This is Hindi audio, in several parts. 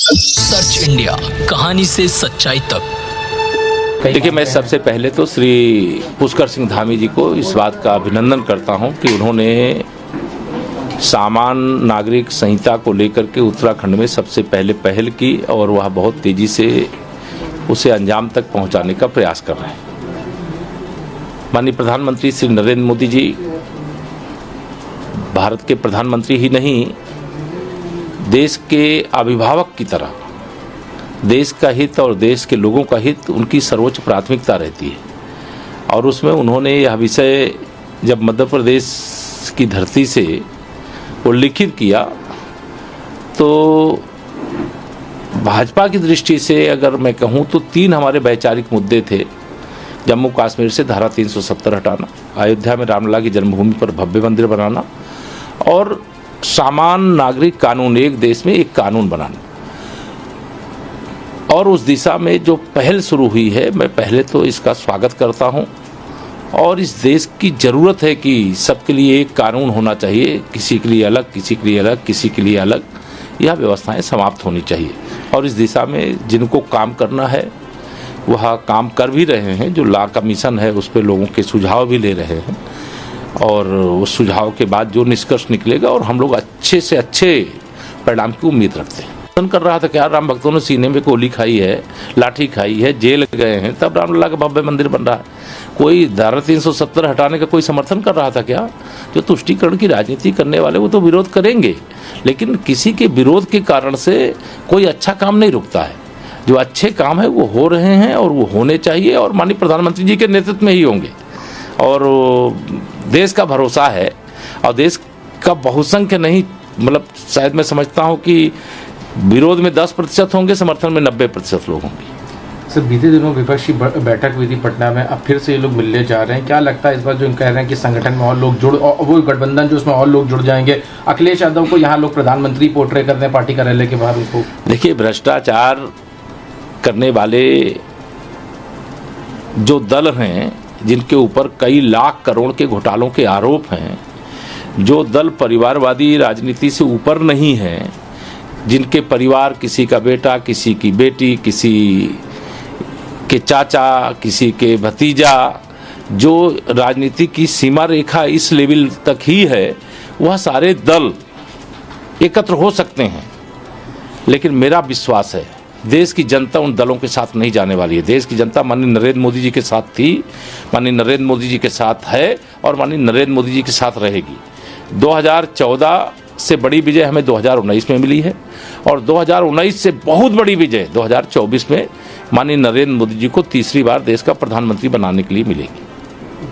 सर्च इंडिया, कहानी से सच्चाई तक। देखिए, मैं सबसे पहले तो श्री पुष्कर सिंह धामी जी को इस बात का अभिनंदन करता हूं कि उन्होंने सामान्य नागरिक संहिता को लेकर के उत्तराखंड में सबसे पहले पहल की और वह बहुत तेजी से उसे अंजाम तक पहुंचाने का प्रयास कर रहे हैं। माननीय प्रधानमंत्री श्री नरेंद्र मोदी जी भारत के प्रधानमंत्री ही नहीं, देश के अभिभावक की तरह देश का हित और देश के लोगों का हित उनकी सर्वोच्च प्राथमिकता रहती है। और उसमें उन्होंने यह विषय जब मध्य प्रदेश की धरती से उल्लिखित किया तो भाजपा की दृष्टि से अगर मैं कहूं तो 3 हमारे वैचारिक मुद्दे थे। जम्मू कश्मीर से धारा 370 हटाना, अयोध्या में रामलला की जन्मभूमि पर भव्य मंदिर बनाना और सामान्य नागरिक कानून, एक देश में एक कानून बनाना। और उस दिशा में जो पहल शुरू हुई है, मैं पहले तो इसका स्वागत करता हूं। और इस देश की ज़रूरत है कि सबके लिए एक कानून होना चाहिए, किसी के लिए अलग, किसी के लिए अलग, किसी के लिए अलग। यह व्यवस्थाएं समाप्त होनी चाहिए और इस दिशा में जिनको काम करना है वह काम कर भी रहे हैं। जो लॉ कमीशन है उस पर लोगों के सुझाव भी ले रहे हैं और उस सुझाव के बाद जो निष्कर्ष निकलेगा और हम लोग अच्छे से अच्छे परिणाम की उम्मीद रखते हैं। कर रहा था क्या राम भक्तों ने सीने में गोली खाई है, लाठी खाई है, जेल गए हैं, तब रामलला का भव्य मंदिर बन रहा है। कोई धारा 370 हटाने का कोई समर्थन कर रहा था क्या? जो तुष्टीकरण की राजनीति करने वाले वो तो विरोध करेंगे, लेकिन किसी के विरोध के कारण से कोई अच्छा काम नहीं रुकता है। जो अच्छे काम है वो हो रहे हैं और वो होने चाहिए और माननीय प्रधानमंत्री जी के नेतृत्व में ही होंगे। और देश का भरोसा है और देश का बहुसंख्य नहीं, मतलब शायद मैं समझता हूँ कि विरोध में 10% होंगे, समर्थन में 90% लोग होंगे। सर, बीते दिनों विपक्षी बैठक हुई थी पटना में, अब फिर से ये लोग मिलने जा रहे हैं। क्या लगता है इस बार जो कह रहे हैं कि संगठन में और लोग जुड़, और वो गठबंधन जो उसमें और लोग जुड़ जाएंगे, अखिलेश यादव को यहाँ लोग प्रधानमंत्री पोर्ट्रे करते हैं पार्टी कार्यालय के बाहर उनको? देखिए, भ्रष्टाचार करने वाले जो दल हैं, जिनके ऊपर कई लाख करोड़ के घोटालों के आरोप हैं, जो दल परिवारवादी राजनीति से ऊपर नहीं है, जिनके परिवार किसी का बेटा, किसी की बेटी, किसी के चाचा, किसी के भतीजा, जो राजनीति की सीमा रेखा इस लेवल तक ही है, वह सारे दल एकत्र हो सकते हैं। लेकिन मेरा विश्वास है देश की जनता उन दलों के साथ नहीं जाने वाली है। देश की जनता माननीय नरेंद्र मोदी जी के साथ थी, माननीय नरेंद्र मोदी जी के साथ है और माननीय नरेंद्र मोदी जी के साथ रहेगी। 2014 से बड़ी विजय हमें 2019 में मिली है और 2019 से बहुत बड़ी विजय 2024 में माननीय नरेंद्र मोदी जी को तीसरी बार देश का प्रधानमंत्री बनाने के लिए मिलेगी।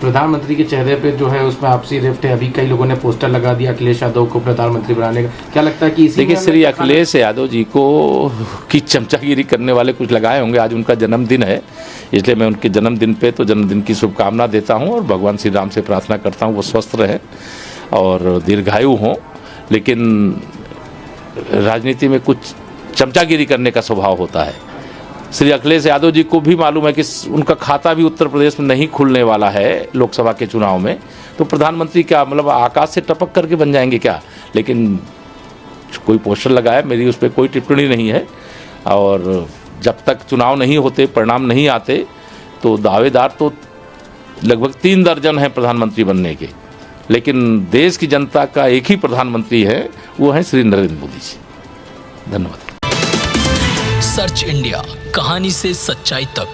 प्रधानमंत्री के चेहरे पे जो है उसमें आपसी रिफ्ट है। अभी कई लोगों ने पोस्टर लगा दिया अखिलेश यादव को प्रधानमंत्री बनाने का। क्या लगता है कि देखिए, श्री अखिलेश यादव जी को की चमचागिरी करने वाले कुछ लगाए होंगे। आज उनका जन्मदिन है, इसलिए मैं उनके जन्मदिन पे तो जन्मदिन की शुभकामना देता हूँ और भगवान श्री राम से प्रार्थना करता हूँ वो स्वस्थ रहे और दीर्घायु हों। लेकिन राजनीति में कुछ चमचागिरी करने का स्वभाव होता है। श्री अखिलेश यादव जी को भी मालूम है कि उनका खाता भी उत्तर प्रदेश में नहीं खुलने वाला है लोकसभा के चुनाव में, तो प्रधानमंत्री क्या मतलब आकाश से टपक करके बन जाएंगे क्या? लेकिन कोई पोस्टर लगाया, मेरी उस पर कोई टिप्पणी नहीं है। और जब तक चुनाव नहीं होते, परिणाम नहीं आते, तो दावेदार तो लगभग 3 दर्जन हैं प्रधानमंत्री बनने के, लेकिन देश की जनता का एक ही प्रधानमंत्री है, वो है श्री नरेंद्र मोदी जी। धन्यवाद। सर्च इंडिया, कहानी से सच्चाई तक।